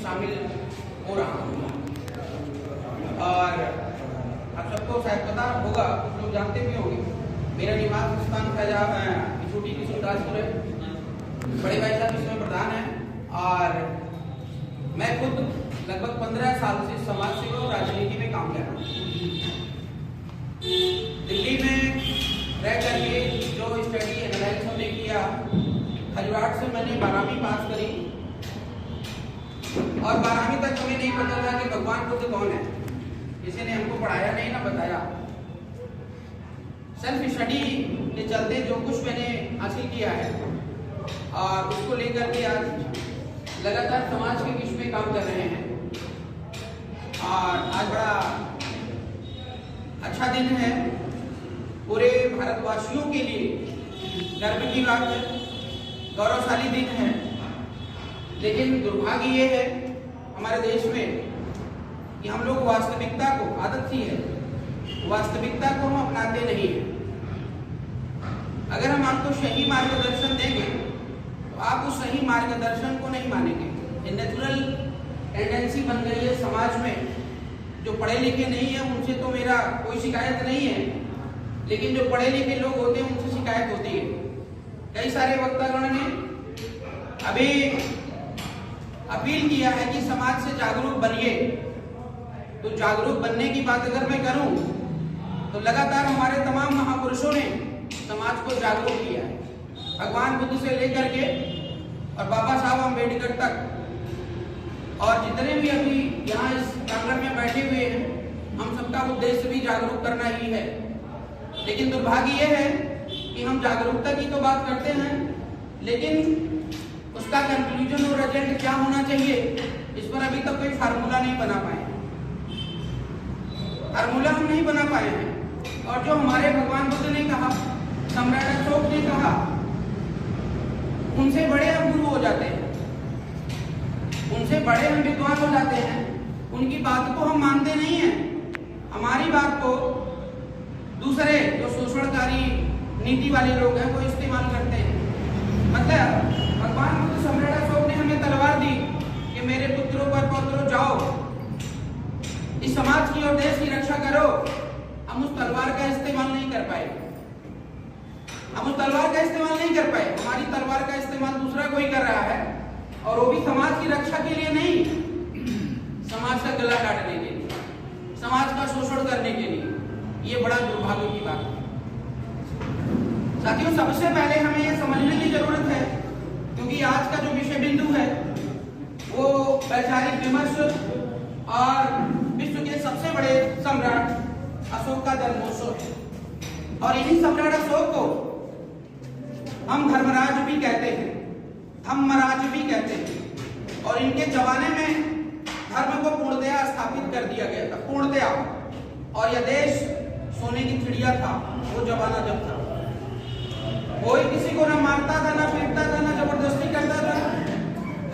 शामिल हो रहा हूँ। और आप सबको शायद पता होगा, कुछ लोग जानते भी होंगे, मेरा निवास स्थान छोटी की सुल्तानपुर है। बड़े भाई साहब इसमें प्रधान हैं और मैं खुद लगभग 15 साल से समाज सेवा और राजनीति में काम कर रहा हूँ। दिल्ली में रह करके जो स्टडी एनालिसिस हमने किया, हरिद्वार से मैंने 12वीं पास करी और 12वीं तक हमें नहीं पता था कि भगवान बुद्ध कौन है। किसी ने हमको पढ़ाया नहीं ना बताया। सेल्फ स्टडी के चलते जो कुछ मैंने हासिल किया है और उसको लेकर के आज लगातार समाज के बीच में काम कर रहे हैं। और आज बड़ा अच्छा दिन है, पूरे भारतवासियों के लिए गर्व की बात है, गौरवशाली दिन है। लेकिन दुर्भाग्य ये है हमारे देश में कि हम लोग वास्तविकता को, आदत सी है, वास्तविकता को हम अपनाते नहीं हैं। अगर हम आपको सही मार्गदर्शन देंगे तो आप उस सही मार्गदर्शन को नहीं मानेंगे। ये नेचुरल टेंडेंसी बन गई है समाज में। जो पढ़े लिखे नहीं है उनसे तो मेरा कोई शिकायत नहीं है, लेकिन जो पढ़े लिखे लोग होते हैं उनसे शिकायत होती है। कई सारे वक्तागण ने अभी अपील किया है कि समाज से जागरूक बनिए। तो जागरूक बनने की बात अगर मैं करूं तो लगातार हमारे तमाम महापुरुषों ने समाज को जागरूक किया है, भगवान बुद्ध से लेकर के और बाबा साहब अम्बेडकर तक। और जितने भी अभी यहाँ इस प्रांगण में बैठे हुए हैं, हम सबका उद्देश्य भी जागरूक करना ही है। लेकिन दुर्भाग्य यह है कि हम जागरूकता की तो बात करते हैं, लेकिन उसका कंक्लूजन और रिजल्ट क्या होना चाहिए, इस पर अभी तक कोई फार्मूला नहीं बना पाए। फार्मूला हम नहीं बना पाए हैं। और जो हमारे भगवान बुद्ध ने कहा, सम्राट अशोक ने कहा, उनसे बड़े हम गुरु हो जाते हैं, उनसे बड़े हम विद्वान हो जाते हैं, उनकी बात को हम मानते नहीं हैं। हमारी बात को दूसरे जो शोषणकारी नीति वाले लोग हैं वो इस्तेमाल करते हैं। मतलब भगवान बुद्ध, सम्राट अशोक ने हमें तलवार दी कि मेरे पुत्रों पर पौत्रों जाओ, इस समाज की और देश की रक्षा करो। हम उस तलवार का इस्तेमाल नहीं कर पाए। हम उस तलवार का इस्तेमाल नहीं कर पाए। हमारी तलवार का इस्तेमाल दूसरा कोई कर रहा है, और वो भी समाज की रक्षा के लिए नहीं, समाज का गला काटने के लिए, समाज का शोषण करने के लिए। ये बड़ा दुर्भाग्य की बात है। साथियों, सबसे पहले हमें ये समझने की जरूरत है, क्योंकि आज का जो विषय बिंदु है वो वैचारिक विमर्श और विश्व के सबसे बड़े सम्राट अशोक का जन्मोत्सव है। और इन्हीं सम्राट अशोक को हम धर्मराज भी कहते हैं, धम्मराज भी कहते हैं। और इनके जमाने में धर्म को पूर्णतया स्थापित कर दिया गया था, पूर्णतया। और यह देश सोने की चिड़िया था वो जमाना जब था। कोई किसी को न मारता था, न पीटता था, न जबरदस्ती करता था।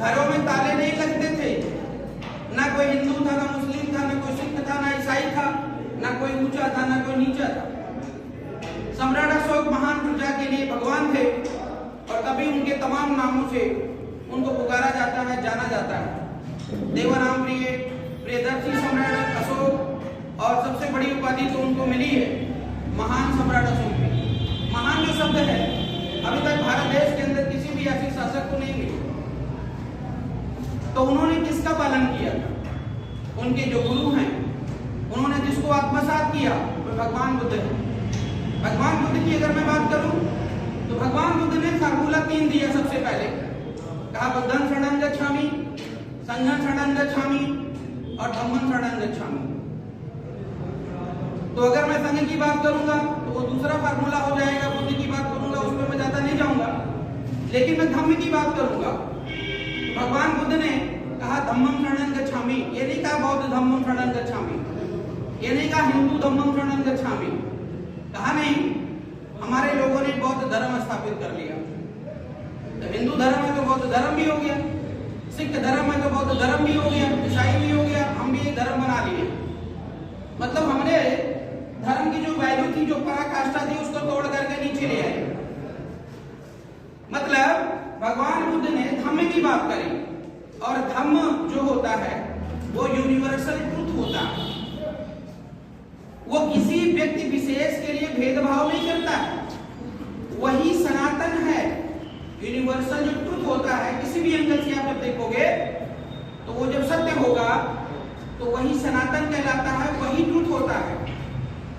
घरों में ताले नहीं लगते थे। ना कोई हिंदू था, ना मुस्लिम था, ना कोई सिख था, ना ईसाई था, ना कोई ऊंचा था, ना कोई नीचा था। सम्राट अशोक महान प्रजा के लिए भगवान थे, और तभी उनके तमाम नामों से उनको पुकारा जाता है, जाना जाता है। देवाराम प्रिय, प्रियदर्शी सम्राट अशोक, और सबसे बड़ी उपाधि तो उनको मिली है महान सम्राट अशोक की। महान जो शब्द है अभी तक भारत देश के अंदर किसी भी ऐसे शासक को नहीं मिली। तो उन्होंने किसका पालन किया था? उनके जो गुरु हैं, उन्होंने जिसको आत्मसात किया वो भगवान बुद्ध है। भगवान बुद्ध की अगर मैं बात करूं तो भगवान बुद्ध ने फार्मूला 3 दिया। सबसे पहले कहा बुद्धं शरणं गच्छामि, संघं शरणं गच्छामि और धम्मं शरणं गच्छामि। तो अगर मैं संघ की बात करूंगा तो वो दूसरा फार्मूला हो जाएगा। बुद्ध की बात करूंगा उस पर मैं ज्यादा नहीं जाऊंगा, लेकिन मैं धम्म की बात करूंगा। भगवान बुद्ध ने कहा धम्मं शरणं गच्छामि। ये नहीं कहा बौद्ध धम्मं शरणं गच्छामि, ये नहीं कहा हिंदू धम्मं शरणं गच्छामि। कहा नहीं, हमारे लोगों ने बौद्ध धर्म स्थापित कर लिया। तो हिंदू धर्म है तो बौद्ध धर्म भी हो गया, सिख धर्म है तो बौद्ध धर्म भी हो गया, ईसाई भी हो गया, हम भी एक धर्म बना लिए। मतलब हमने धर्म की जो वैल्यू थी, जो पराकाष्ठा थी, उसको तोड़ करके नीचे ले आए। मतलब भगवान बुद्ध ने धम्म की बात करी, और धम्म जो होता है वो यूनिवर्सल ट्रुथ होता है। वो किसी व्यक्ति विशेष के लिए भेदभाव नहीं करता है, वही सनातन है। यूनिवर्सल जो ट्रुथ होता है, किसी भी एंगल से आप जब देखोगे तो वो जब सत्य होगा तो वही सनातन कहलाता है, वही ट्रुथ होता है।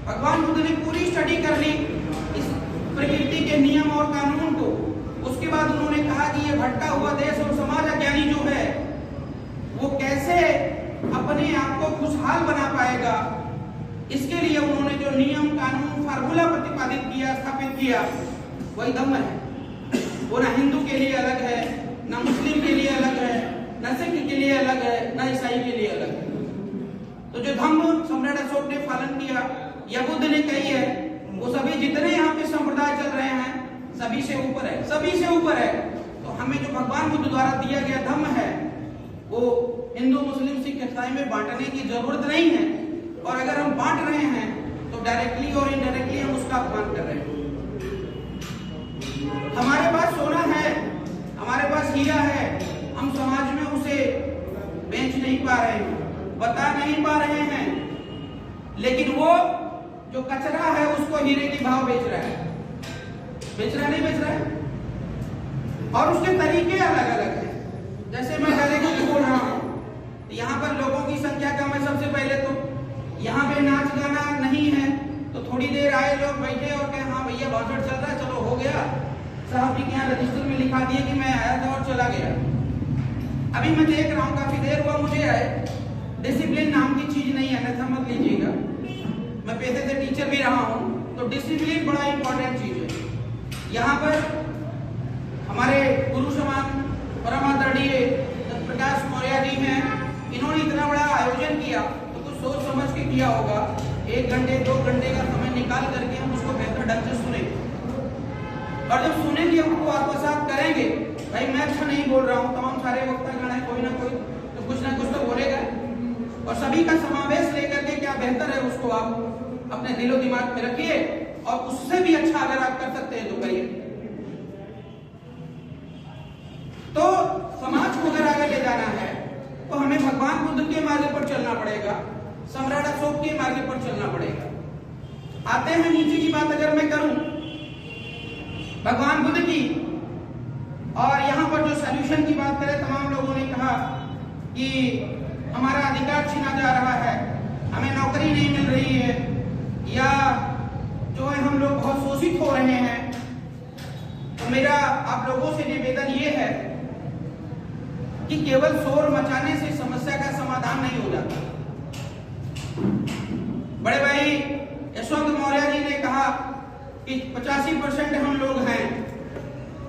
भगवान बुद्ध ने पूरी स्टडी कर ली इस प्रकृति के नियम और कानून को। उसके बाद उन्होंने कहा कि ये भटका हुआ देश और समाज अज्ञानी जो है वो कैसे अपने आप को खुशहाल बना पाएगा, इसके लिए उन्होंने जो नियम कानून फार्मूला प्रतिपादित किया, स्थापित किया, वही धम्म है। वो ना हिंदू के लिए अलग है, ना मुस्लिम के लिए अलग है, ना सिख के लिए अलग है, ना ईसाई के लिए अलग है। तो जो धम्म सम्राट अशोक ने पालन किया या बुद्ध ने कही है, वो सभी जितने यहाँ पे संप्रदाय चल रहे हैं सभी से ऊपर है, सभी से ऊपर है। तो हमें जो भगवान बुद्ध द्वारा दिया गया धम्म है वो हिंदू मुस्लिम सिख ईसाई में बांटने की जरूरत नहीं है। और अगर हम बांट रहे हैं तो डायरेक्टली और इनडायरेक्टली हम उसका अपमान कर रहे हैं। हमारे पास सोना है, हमारे पास हीरा है, हम समाज में उसे बेच नहीं पा रहे हैं, बता नहीं पा रहे हैं, लेकिन वो जो कचरा है उसको हीरे के भाव बेच रहा है। बेच रहा नहीं बेच रहा है? और उसके तरीके अलग अलग हैं। जैसे मैं डायरेक्टली बोल रहा हूँ, यहाँ पर लोगों की संख्या कम है। सबसे पहले तो यहाँ पे नाच गाना नहीं है, तो थोड़ी देर आए लोग बैठे और कहे हाँ भैया भाषण चल रहा है, चलो हो गया, साहब जी के यहाँ रजिस्टर में लिखा दिया कि मैं आया था और चला गया। अभी मैं देख रहा हूँ, काफी देर हुआ मुझे आए, डिसिप्लिन नाम की चीज नहीं है, अन्यथा मत लीजिएगा। मैं पेशे से टीचर भी रहा हूँ, तो डिसिप्लिन बड़ा इंपॉर्टेंट चीज है। यहाँ पर हमारे गुरु समान परम आदरणीय प्रकाश मौर्य जी हैं, इन्होंने इतना बड़ा आयोजन किया तो कुछ सोच समझ के किया होगा। 1 घंटे 2 घंटे का समय निकाल करके हम उसको बेहतर ढंग से सुने, और जब सुनेंगे हमको आत्मसात करेंगे। भाई मैं अच्छा नहीं बोल रहा हूँ, तमाम सारे वक्तागण है, कोई ना कोई तो कुछ ना कुछ तो बोलेगा, और सभी का समावेश लेकर के क्या बेहतर है उसको आप अपने दिलो दिमाग में रखिए, और उससे भी अच्छा अगर आप कर सकते हैं तो करिए। तो समाज को अगर आगे ले जाना है तो हमें भगवान बुद्ध के मार्ग पर चलना पड़ेगा, सम्राट अशोक के मार्ग पर चलना पड़ेगा। आते हैं नीचे की बात अगर मैं करूं भगवान बुद्ध की, और यहाँ पर जो सॉल्यूशन की बात करें, तमाम लोगों ने कहा कि हमारा अधिकार छीना जा रहा है, हमें नौकरी नहीं मिल रही है, या जो है हम लोग बहुत शोषित हो रहे हैं। तो मेरा आप लोगों से निवेदन ये है कि केवल शोर मचाने से समस्या का समाधान नहीं हो जाता। बड़े भाई यशवंत मौर्य जी ने कहा कि 85% हम लोग हैं।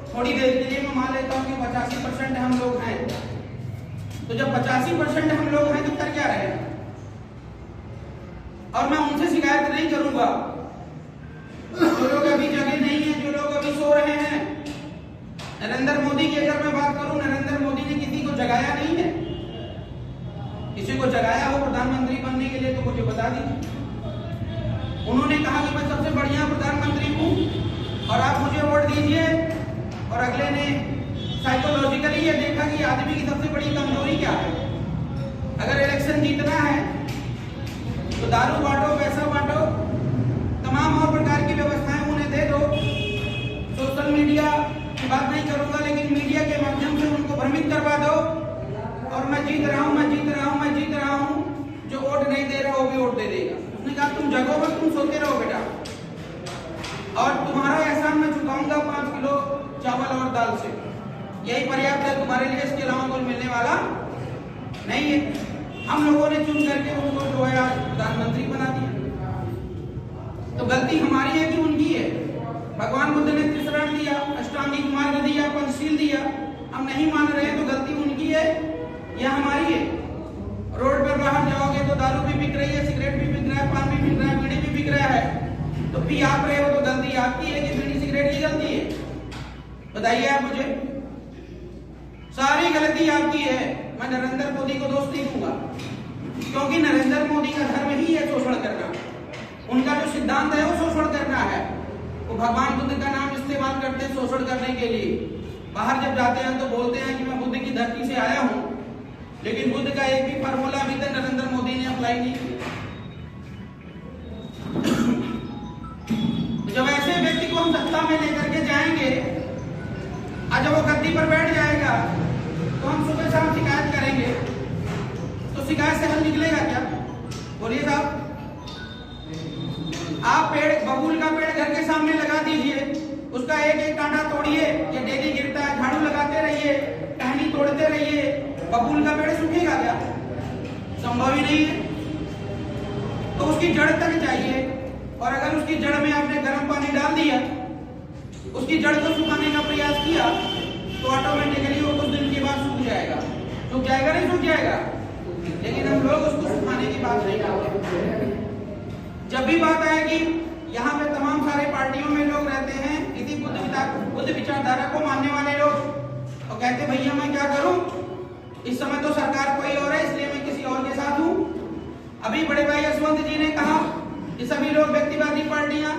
थोड़ी देर के लिए मैं मान लेता हूं कि 85% हम लोग हैं। तो जब 85% हम लोग हैं तो कर क्या रहे हैं? और मैं उनसे शिकायत नहीं करूंगा जो लोग अभी जगे नहीं है, जो लोग अभी सो रहे हैं। नरेंद्र मोदी की अगर मैं बात करूं, नरेंद्र मोदी ने किसी को जगाया नहीं है। किसी को जगाया हो प्रधानमंत्री बनने के लिए तो मुझे बता दीजिए। उन्होंने कहा कि मैं सबसे बढ़िया प्रधानमंत्री हूं और आप मुझे वोट दीजिए, और अगले ने साइकोलॉजिकली ये देखा कि आदमी की सबसे बड़ी कमजोरी क्या है। अगर इलेक्शन जीतना है तो दारू बांटो, पैसा बांटो, तमाम और प्रकार की व्यवस्थाएं उन्हें दे दो। सोशल मीडिया की बात नहीं करूंगा, लेकिन मीडिया के माध्यम से उनको भ्रमित करवा दो, और मैं जीत रहा हूं, मैं जीत रहा हूं, मैं जीत रहा हूं। जो वोट नहीं दे रहा वो भी वोट दे देगा। उसने कहा तुम जगो मत, तुम सोते रहो बेटा, और तुम्हारा एहसान मैं चुकाऊंगा 5 किलो चावल और दाल से। यही पर्याप्त है तुम्हारे लिए, इसके अलावा कुछ मिलने वाला नहीं है। हम लोगों ने चुन करके उनको जो है आज प्रधानमंत्री बना दिया। तो गलती हमारी है कि उनकी है? भगवान बुद्ध ने त्रिशरण दिया, अष्टांगिक मार्ग दिया, पंचशील दिया, हम नहीं मान रहे हैं तो गलती उनकी है या हमारी है? रोड पर बाहर जाओगे तो दारू भी बिक रही है, सिगरेट भी बिक रहा है, पान भी बिक रहा है, बीड़ी भी बिक रहा है, तो पी आप रहे हो तो गलती आपकी है कि बीड़ी सिगरेट की गलती है? बताइए आप मुझे। सारी गलती आपकी है। मैं नरेंद्र मोदी को दोष नहीं दूंगा, क्योंकि नरेंद्र मोदी का धर्म ही है शोषण करना। उनका जो सिद्धांत है वो शोषण करना है। वो भगवान बुद्ध का नाम इस्तेमाल करते हैं शोषण करने के लिए। बाहर जब जाते हैं तो बोलते हैं कि मैं बुद्ध की धरती से आया हूं, लेकिन बुद्ध का एक भी फार्मूला अभी तक नरेंद्र मोदी ने अप्लाई नहीं किया। जब ऐसे व्यक्ति को हम सत्ता में लेकर के जाएंगे और जब वो गद्दी पर बैठ जाएगा तो हम सुबह शाम शिकायत करेंगे, तो शिकायत से हल निकलेगा क्या? बोलिए साहब। आप पेड़, बबूल का पेड़ घर के सामने लगा दीजिए, उसका एक एक कांटा तोड़िए, ये डेली गिरता है, झाड़ू लगाते रहिए, टहनी तोड़ते रहिए, बबूल का पेड़ सूखेगा क्या? संभव ही नहीं है। तो उसकी जड़ तक चाहिए, और अगर उसकी जड़ में आपने गर्म पानी डाल दिया, उसकी जड़ को सुखाने का प्रयास किया, तो ऑटोमेटिकली वो कुछ दिन के बाद सूख जाएगा। सूख जाएगा नहीं सूख जाएगा? लेकिन हम लोग उसको सुखाने की बात नहीं करते। जब भी बात आएगी, यहाँ पे तमाम सारे पार्टियों में लोग रहते हैं, इसी बुद्ध विचारधारा को मानने वाले लोग, और कहते भैया मैं क्या करूं, इस समय तो सरकार कोई और है, इसलिए मैं किसी और के साथ हूं। अभी बड़े भाई यशवंत जी ने कहा कि सभी लोग व्यक्तिवादी पार्टियां,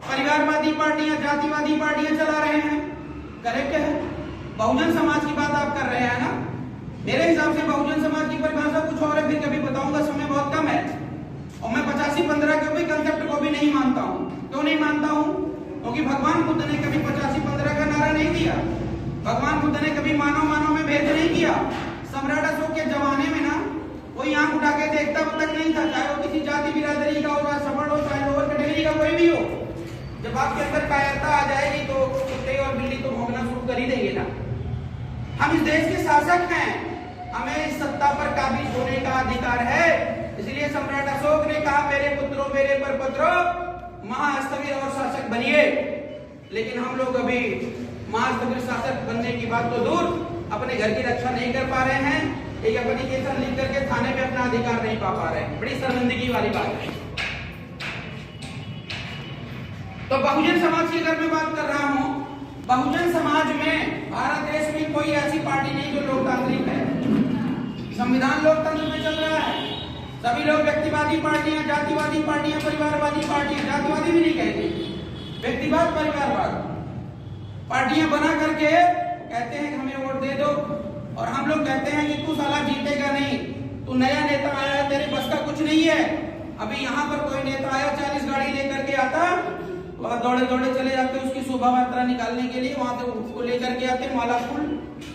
परिवारवादी पार्टियां, जातिवादी पार्टियां चला रहे हैं। करेक्ट है। बहुजन समाज की बात आप कर रहे हैं ना? मेरे हिसाब से बहुजन समाज की परिभाषा कुछ और है, फिर कभी बताऊंगा, समय बहुत कम है। और मैं 85-15 के भी कंसेप्ट को भी नहीं मानता हूँ। क्यों नहीं मानता हूँ? क्योंकि भगवान बुद्ध ने कभी 85-15 का नारा नहीं दिया। भगवान बुद्ध ने कभी मानव मानव में भेद नहीं किया। सम्राट अशोक के जमाने में ना कोई आंख उठा के देखता तक नहीं था, चाहे वो किसी जाति बिरादरी का हो, चाहे सवर्ण हो, चाहे लोअर कैटेगरी का कोई भी हो। जब आपके अंदर कायरता आ जाएगी तो कुत्ते और बिल्ली तो भौंकना शुरू कर ही देंगे ना। हम इस देश के शासक हैं, हमें इस सत्ता पर काबिज होने का अधिकार है। इसलिए सम्राट अशोक ने कहा मेरे पुत्रों मेरे परपुत्रों महास्थविर और शासक बनिए। लेकिन हम लोग अभी महास्थविर शासक बनने की बात तो दूर, अपने घर की रक्षा नहीं कर पा रहे हैं। एक एप्लीकेशन लिख करके थाने में अपना अधिकार नहीं पा रहे हैं। बड़ी शर्मिंदगी वाली बात है। तो बहुजन समाज की अगर मैं बात कर रहा हूं, बहुजन समाज में भारत देश में कोई ऐसी पार्टी नहीं जो लोकतांत्रिक है। संविधान लोकतंत्र में चल रहा है। सभी लोग व्यक्तिवादी पार्टियां, जातिवादी पार्टियां, परिवारवादी पार्टियां, जातिवादी भी नहीं कहते, व्यक्तिवाद परिवारवाद पार्टियां बना करके कहते हैं कि हमें वोट दे दो, और हम लोग कहते हैं कि तू साला जीतेगा नहीं, तू नया नेता आया है, तेरे बस का कुछ नहीं है। अभी यहाँ पर कोई नेता आया 40 गाड़ी लेकर के आता, वह दौड़े दौड़े चले जाते उसकी शोभा यात्रा निकालने के लिए, वहां से उसको लेकर के आते, माला फूल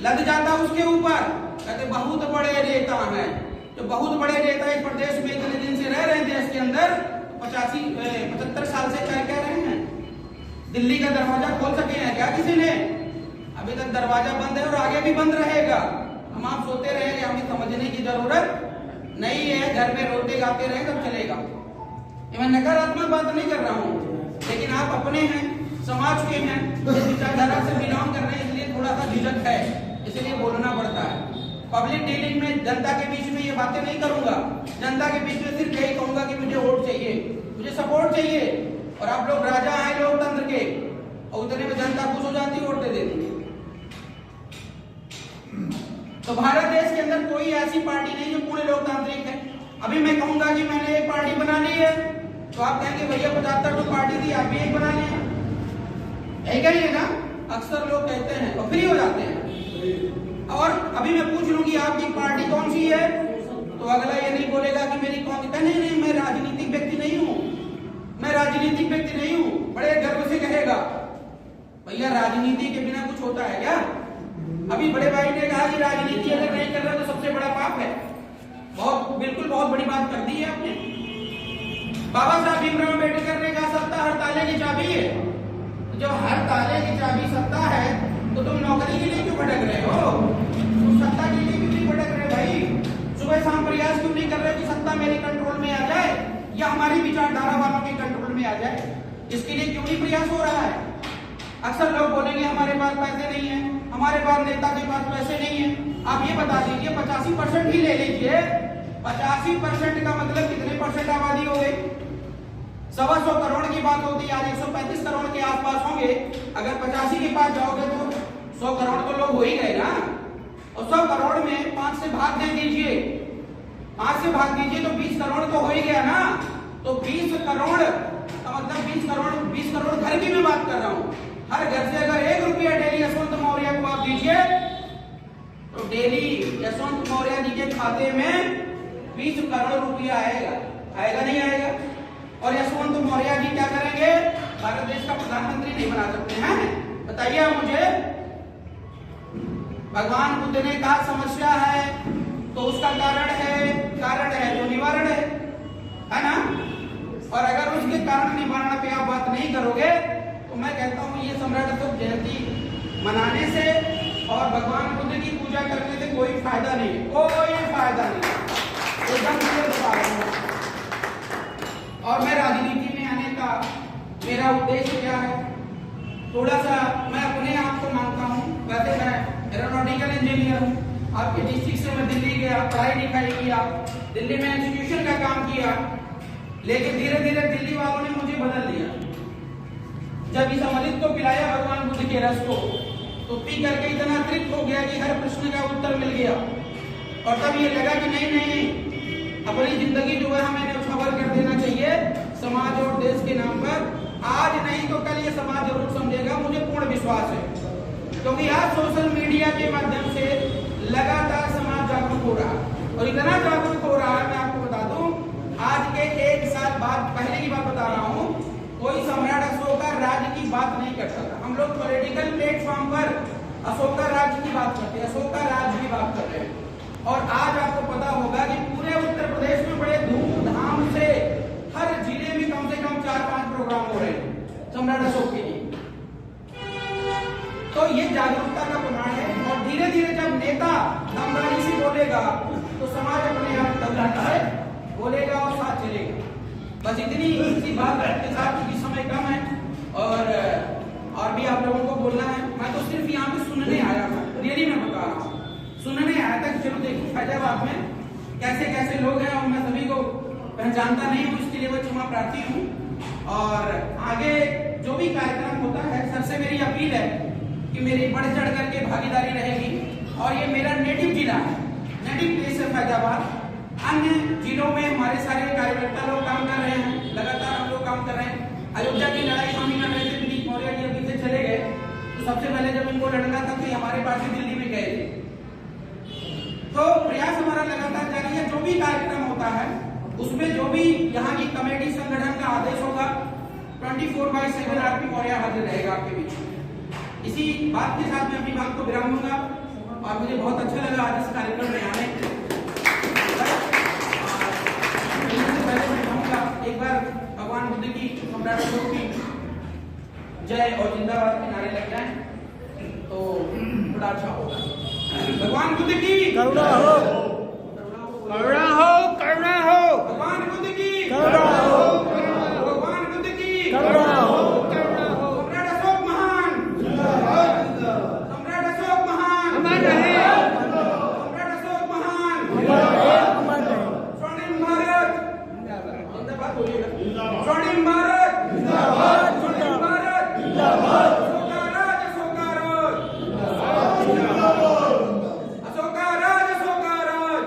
लद जाता उसके ऊपर, कहते बहुत बड़े नेता हैं। जो बहुत बड़े नेता इस प्रदेश में इतने दिन से रह रहे हैं देश के अंदर, 75 साल से क्या कह रहे हैं, दिल्ली का दरवाजा खोल सके हैं क्या किसी ने? अभी तक दरवाजा बंद है और आगे भी बंद रहेगा। हम आप सोते रहेंगे, हमें समझने की जरूरत नहीं है। घर में रोते गाते रहे तब चलेगा। मैं नकारात्मक बात नहीं कर रहा हूँ, लेकिन आप अपने हैं, समाज के हैं, विचारधारा से बिलोंग कर रहे हैं, इसलिए थोड़ा सा झिझक है, इसलिए बोलना पड़ता है। पब्लिक डीलिंग में जनता के बीच में ये बातें नहीं करूंगा। जनता के बीच में सिर्फ यही कहूंगा कि मुझे वोट चाहिए, मुझे सपोर्ट चाहिए। और आप लोग राजा हैं लोकतंत्र के, और उतने में जनता खुश हो जाती, वोट दे देती। तो भारत देश के अंदर कोई ऐसी पार्टी नहीं जो पूर्ण लोकतांत्रिक है। अभी मैं कहूंगा कि मैंने एक पार्टी बना ली है, तो आप कहेंगे भैया 75 तो पार्टी थी, आप भी एक बना लिया, यही कहिए ना। अक्सर लोग कहते हैं और फ्री हो जाते हैं। और अभी मैं पूछ लूं कि आपकी पार्टी कौन सी है, तो अगला ये नहीं बोलेगा कि मेरी कौन सी। नहीं, मैं राजनीतिक व्यक्ति नहीं हूँ, मैं राजनीतिक व्यक्ति नहीं हूँ। बड़े गर्व से कहेगा भैया राजनीति के बिना कुछ होता है क्या? अभी बड़े भाई ने कहा कि राजनीति अगर नहीं कर रहा तो सबसे बड़ा पाप है। बहुत बड़ी बात कर दी है आपने। बाबा साहब भीमराव अम्बेडकर ने कहा सत्ता हर ताले की चाबी है। तो जब हर ताले की चाबी सत्ता है तो तुम नौकरी के लिए क्यों भटक रहे हो? तुम सत्ता के लिए क्यों नहीं भटक रहे भाई? सुबह शाम प्रयास क्यों नहीं कर रहे कि सत्ता मेरे कंट्रोल में आ जाए या हमारी विचारधारा वालों के कंट्रोल में आ जाए? इसके लिए क्यों नहीं प्रयास हो रहा है? अक्सर लोग बोलेंगे हमारे पास पैसे नहीं है, हमारे पास नेता के पास पैसे नहीं है। आप ये बता दीजिए 85% ही ले लीजिए, 85% का मतलब कितने परसेंट आबादी हो गई? 125 करोड़ की बात होती है, आज 135 करोड़ के आसपास होंगे। अगर 85 के पास जाओगे तो 100 करोड़ तो लोग हो ही गए ना। और 100 करोड़ में 5 से भाग दे दीजिए, 5 से भाग दीजिए तो 20 करोड़ तो हो ही गया ना। तो 20 करोड़ का मतलब 20 करोड़ घर की मैं बात कर रहा हूँ। हर घर से अगर 1 रुपया डेली यशवंत मौर्य को आप दीजिए तो डेली यशवंत मौर्य जी खाते में 20 करोड़ रुपया आएगा, आएगा नहीं आएगा? और यशवंत मौर्य जी क्या करेंगे? भारत देश का प्रधानमंत्री नहीं बना सकते हैं? बताइए मुझे। भगवान बुद्ध ने कहा समस्या है तो उसका कारण है तो निवारण है ना? और अगर उसके कारण निवारण पे आप बात नहीं करोगे तो मैं कहता हूँ ये सम्राट अशोक जयंती मनाने से और भगवान बुद्ध की पूजा करने से कोई फायदा नहीं है, कोई फायदा नहीं, एकदम क्लियर बता रहा हूं। और मैं राजनीति में आने का मेरा उद्देश्य क्या है? थोड़ा सा मैं अपने आप को मानता हूँ, वैसे मैं एरोनॉटिकल इंजीनियर हूँ। आपके डिस्ट्रिक्ट से मैं दिल्ली गया, पढ़ाई लिखाई किया, दिल्ली में इंस्टीट्यूशन का काम किया, लेकिन धीरे धीरे दिल्ली वालों ने मुझे बदल दिया। जब इस अमृत को पिलाया भगवान बुद्ध के रस को, तो पी करके इतना तृप्त हो गया कि हर प्रश्न का उत्तर मिल गया। और तब ये लगा कि नहीं, अपनी जिंदगी जो है हमें न्यौछावर कर देना चाहिए समाज और देश के नाम पर। आज नहीं तो कल ये समाज जरूर समझेगा, मुझे पूर्ण विश्वास है, क्योंकि आज सोशल मीडिया के माध्यम से लगातार समाज जागरूक हो रहा है। और इतना जागरूक हो रहा है, मैं आपको बता दूं, आज के 1 साल बाद पहले की बात बता रहा हूँ, कोई सम्राट अशोका राज्य की बात नहीं करता था। हम लोग पॉलिटिकल प्लेटफॉर्म पर अशोका राज्य की बात करते हैं, अशोका राज्य की बात कर रहे हैं। और आज आपको पता होगा कि पूरे उत्तर प्रदेश में बड़े धूमधाम से हर जिले में कम से कम 4-5 प्रोग्राम हो रहे हैं सम्राट अशोक के लिए। तो ये जागरूकता का प्रमाण है। और धीरे धीरे जब नेता दमदारी से बोलेगा तो समाज अपने आप दमदारी से बोलेगा और साथ चलेगा। बस इतनी सी बात आपके साथ, क्योंकि समय कम है और भी आप लोगों को बोलना है। मैं तो सिर्फ यहाँ पे सुनने आया था, रियली मैं बता रहा हूँ, सुनने आया था। चलो देखिए फैजाबाद में कैसे कैसे लोग हैं और मैं सभी को पहचानता नहीं हूँ, इसके लिए मैं क्षमा प्रार्थी हूँ। और आगे जो भी कार्यक्रम होता है, सबसे मेरी अपील है कि मेरी बढ़ चढ़ करके भागीदारी रहेगी। और ये मेरा नेटिव जिला है, नेटिव प्लेस है फैजाबाद। अन्य जिलों में हमारे सारे कार्यकर्ता लोग काम कर रहे हैं, लगातार हम लोग काम कर रहे हैं। अयोध्या की लड़ाई स्वामी कर रहे थे, विनीत मौर्य जी अभी से चले गए, तो सबसे पहले जब इनको लड़ना था तो हमारे पास ही दिल्ली में गए थे। तो प्रयास हमारा लगातार जारी है। जो भी कार्यक्रम होता है उसमें जो भी यहाँ की कमेटी संगठन का आदेश होगा, 24/7 आरपी मौर्य हाजिर रहेगा आपके बीच। इसी बात के साथ मैं अपनी बात को विराम दूंगा और मुझे बहुत अच्छा लगा आज इस कार्यक्रम में आने। एक बार भगवान बुद्ध की, सम्राट अशोक की जय और जिंदाबाद के नारे लग जाएं तो बड़ा अच्छा होगा। भगवान बुद्ध की करुणा हो, करुणा हो, करुणा हो। भगवान बुद्ध की करुणा हो, भगवान बुद्ध की करुणा हो, करुणा हो। सम्राट अशोक महान, सम्राट अशोक महान, अमर रहे, सम्राट अशोक महान, अमर रहे। स्वर्णिम भारत जिंदाबाद, बोलिएगा स्वर्णिम भारत जिंदाबाद, स्वर्णिम भारत जिंदाबाद, अशोका राज, अशोका राज, अशोका राज, अशोका राज।